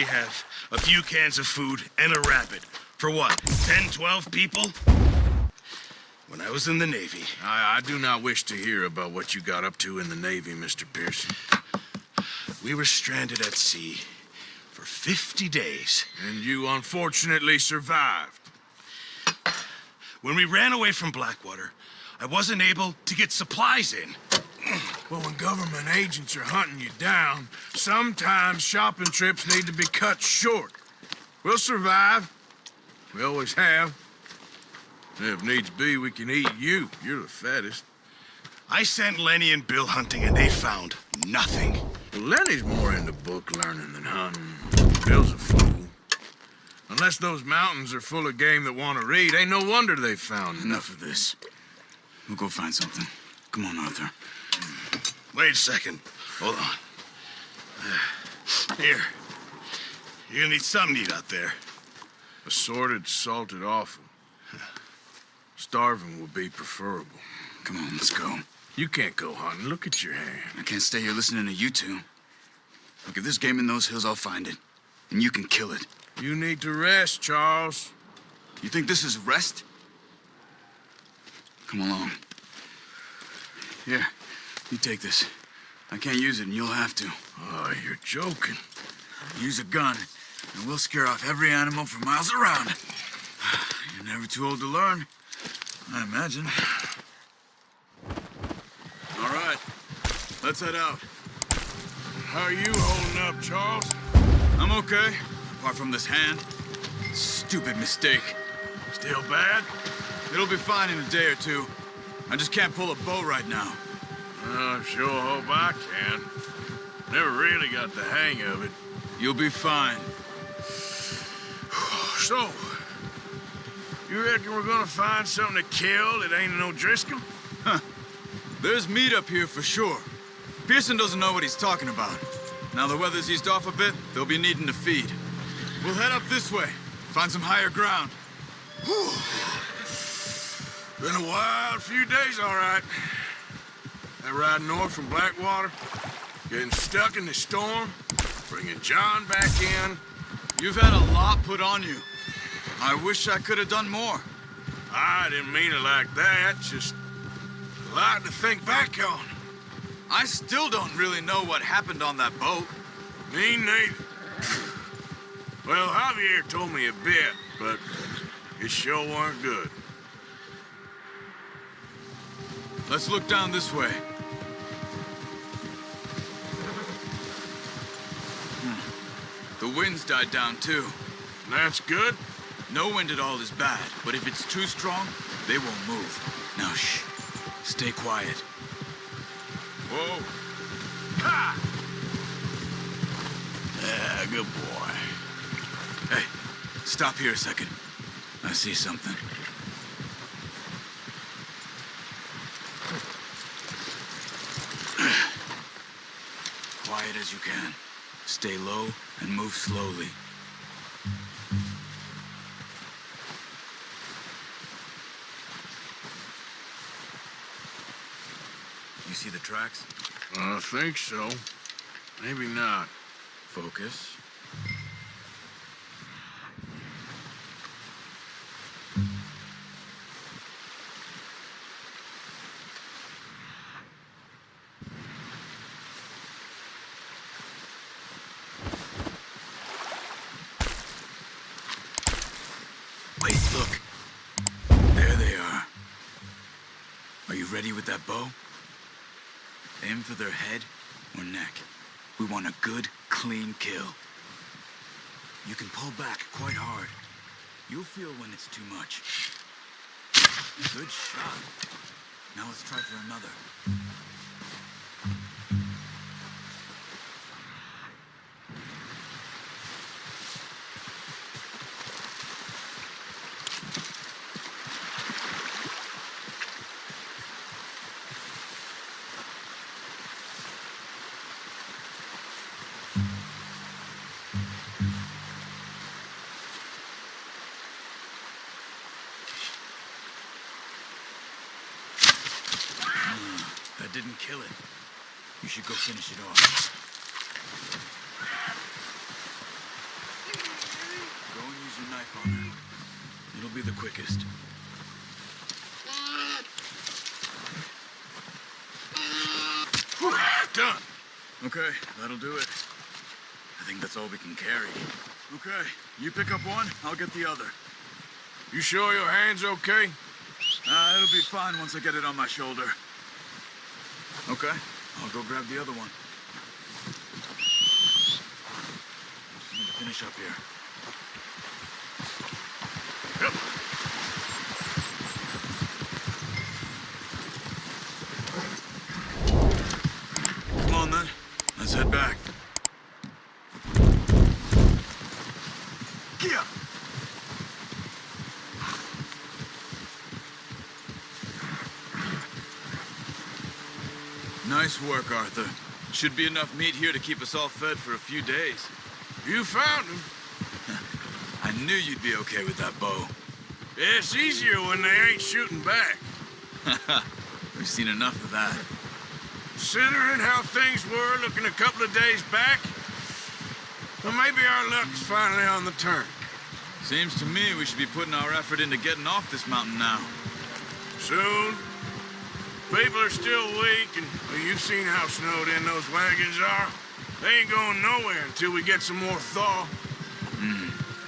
only have a few cans of food and a rabbit. For what, 10, 12 people? When I was in the Navy... I do not wish to hear about what you got up to in the Navy, Mr. Pearson. We were stranded at sea for 50 days. And you unfortunately survived. When we ran away from Blackwater, I wasn't able to get supplies in. Well, when government agents are hunting you down, sometimes shopping trips need to be cut short. We'll survive. We always have. If needs be, we can eat you. You're the fattest. I sent Lenny and Bill hunting, and they found nothing. Well, Lenny's more into book learning than hunting. Bill's a fool. Unless those mountains are full of game that want to read, ain't no wonder they found Enough of this. We'll go find something. Come on, Arthur. Wait a second. Hold on. Here. You're gonna need something to eat out there. Assorted, salted offal. Starving will be preferable. Come on, let's go. You can't go hunting. Look at your hand. I can't stay here listening to you two. Look, if there's game in those hills, I'll find it. And you can kill it. You need to rest, Charles. You think this is rest? Come along. Here, you take this. I can't use it, and you'll have to. Oh, you're joking. Use a gun, and we'll scare off every animal for miles around. You're never too old to learn, I imagine. All right, let's head out. How are you holding up, Charles? I'm okay, apart from this hand. Stupid mistake. Still bad? It'll be fine in a day or two. I just can't pull a bow right now. I sure hope I can. Never really got the hang of it. You'll be fine. So, you reckon we're gonna find something to kill that ain't no Driscoll? Huh. There's meat up here for sure. Pearson doesn't know what he's talking about. Now the weather's eased off a bit, they'll be needing to feed. We'll head up this way, find some higher ground. Whew. Been a wild few days, all right. That ride north from Blackwater, getting stuck in the storm, bringing John back in. You've had a lot put on you. I wish I could have done more. I didn't mean it like that, just a lot to think back on. I still don't really know what happened on that boat. Me neither. Well, Javier told me a bit, but it sure weren't good. Let's look down this way. The wind's died down too. That's good. No wind at all is bad, but if it's too strong, they won't move. Now shh. Stay quiet. Whoa. Ha! Yeah, good boy. Hey, stop here a second. I see something. Quiet as you can. Stay low and move slowly. You see the tracks? I think so. Maybe not. Focus. Wait, look. There they are. Are you ready with that bow? Aim for their head or neck. We want a good, clean kill. You can pull back quite hard. You'll feel when it's too much. Good shot. Now let's try for another. That didn't kill it. You should go finish it off. funner. It'll be the quickest. Whew, done. Okay, that'll do it. I think that's all we can carry. Okay, you pick up one, I'll get the other. You sure your hand's okay? It'll be fine once I get it on my shoulder. Okay, I'll go grab the other one. Just need to finish up here. Yep. Come on then, let's head back. Kia! Nice work, Arthur. Should be enough meat here to keep us all fed for a few days. You found him. I knew you'd be okay with that bow. Yeah, it's easier when they ain't shooting back. We've seen enough of that. Considering how things were looking a couple of days back, well, maybe our luck's finally on the turn. Seems to me we should be putting our effort into getting off this mountain now. Soon. People are still weak, and well, you've seen how snowed in those wagons are. They ain't going nowhere until we get some more thaw.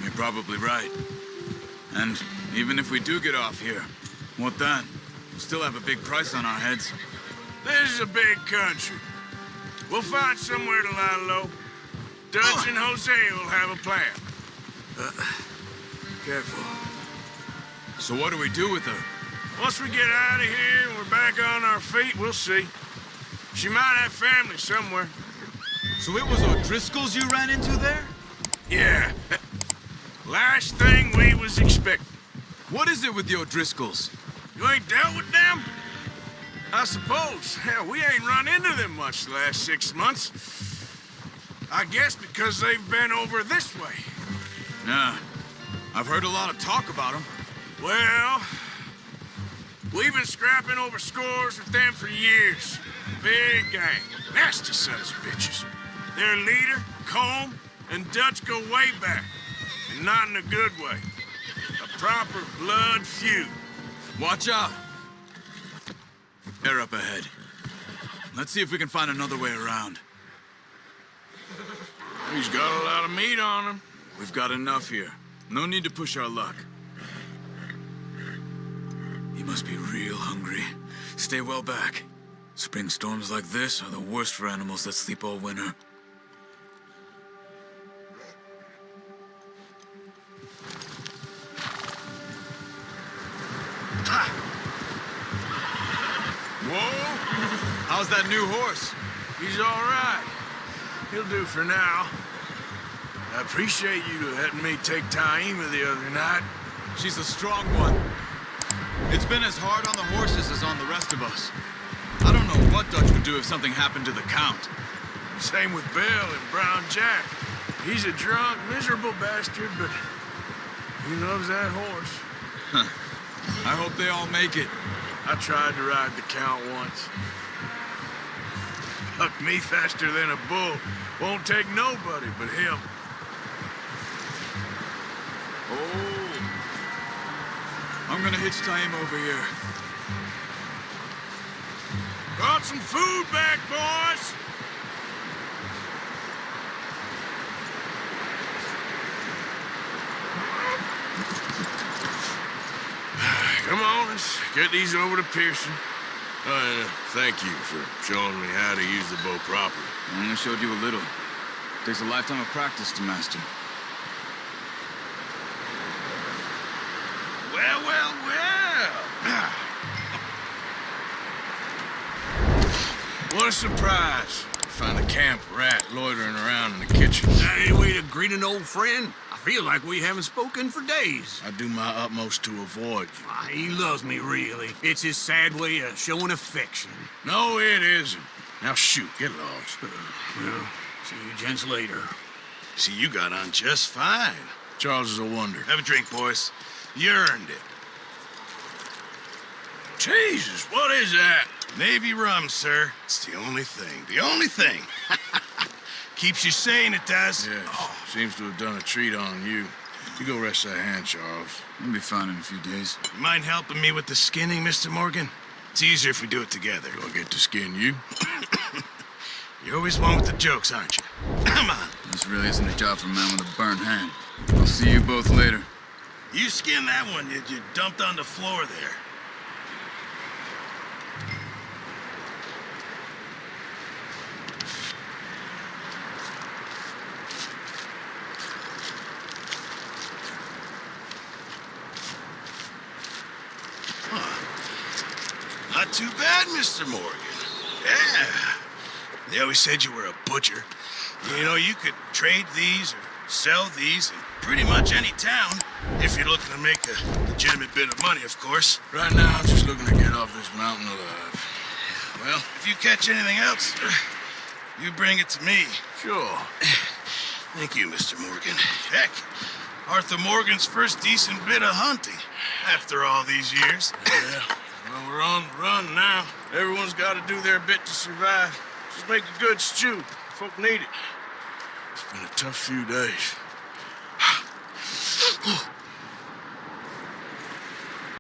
You're probably right. And even if we do get off here, what then? We'll still have a big price on our heads. This is a big country. We'll find somewhere to lie low. Dutch and Jose will have a plan. Careful. So what do we do with her? Once we get out of here and we're back on our feet, we'll see. She might have family somewhere. So it was O'Driscoll's you ran into there? Yeah. Last thing we was expecting. What is it with the O'Driscolls? You ain't dealt with them? I suppose. Hell, we ain't run into them much the last 6 months. I guess because they've been over this way. Yeah. I've heard a lot of talk about them. Well, we've been scrapping over scores with them for years. Big gang. Nasty sons of bitches. Their leader, Combe, and Dutch go way back. And not in a good way. A proper blood feud. Watch out! They're up ahead. Let's see if we can find another way around. He's got a lot of meat on him. We've got enough here. No need to push our luck. He must be real hungry. Stay well back. Spring storms like this are the worst for animals that sleep all winter. Whoa! How's that new horse? He's all right. He'll do for now. I appreciate you letting me take Taima the other night. She's a strong one. It's been as hard on the horses as on the rest of us. I don't know what Dutch would do if something happened to the Count. Same with Bill and Brown Jack. He's a drunk, miserable bastard, but he loves that horse. I hope they all make it. I tried to ride the Count once. Hucked me faster than a bull. Won't take nobody but him. Oh. I'm gonna hitch Taima over here. Brought some food back, boys! Come on, let's get these over to Pearson. Thank you for showing me how to use the bow properly. I only showed you a little. Takes a lifetime of practice to master. Well, well, well. What a surprise. Find a camp rat loitering around in the kitchen. Any way to greet an old friend? I feel like we haven't spoken for days. I do my utmost to avoid you. He loves me, really. It's his sad way of showing affection. No, it isn't. Now shoot, get lost. Well, see you gents later. See, you got on just fine. Charles is a wonder. Have a drink, boys. You earned it. Jesus, what is that? Navy rum, sir. It's the only thing. The only thing. Keeps you sane, it does. Yeah, seems to have done a treat on you. You go rest that hand, Charles. I'll be fine in a few days. You mind helping me with the skinning, Mr. Morgan? It's easier if we do it together. Do I get to skin you? You're always one with the jokes, aren't you? Come on. This really isn't a job for a man with a burnt hand. I'll see you both later. You skinned that one you dumped on the floor there. Not too bad, Mr. Morgan. Yeah. They always said you were a butcher. You know, you could trade these or sell these in pretty much any town, if you're looking to make a legitimate bit of money, of course. Right now, I'm just looking to get off this mountain alive. Well, if you catch anything else, you bring it to me. Sure. Thank you, Mr. Morgan. Heck, Arthur Morgan's first decent bit of hunting after all these years. Yeah. Well, we're on the run now. Everyone's got to do their bit to survive. Just make a good stew. Folk need it. It's been a tough few days.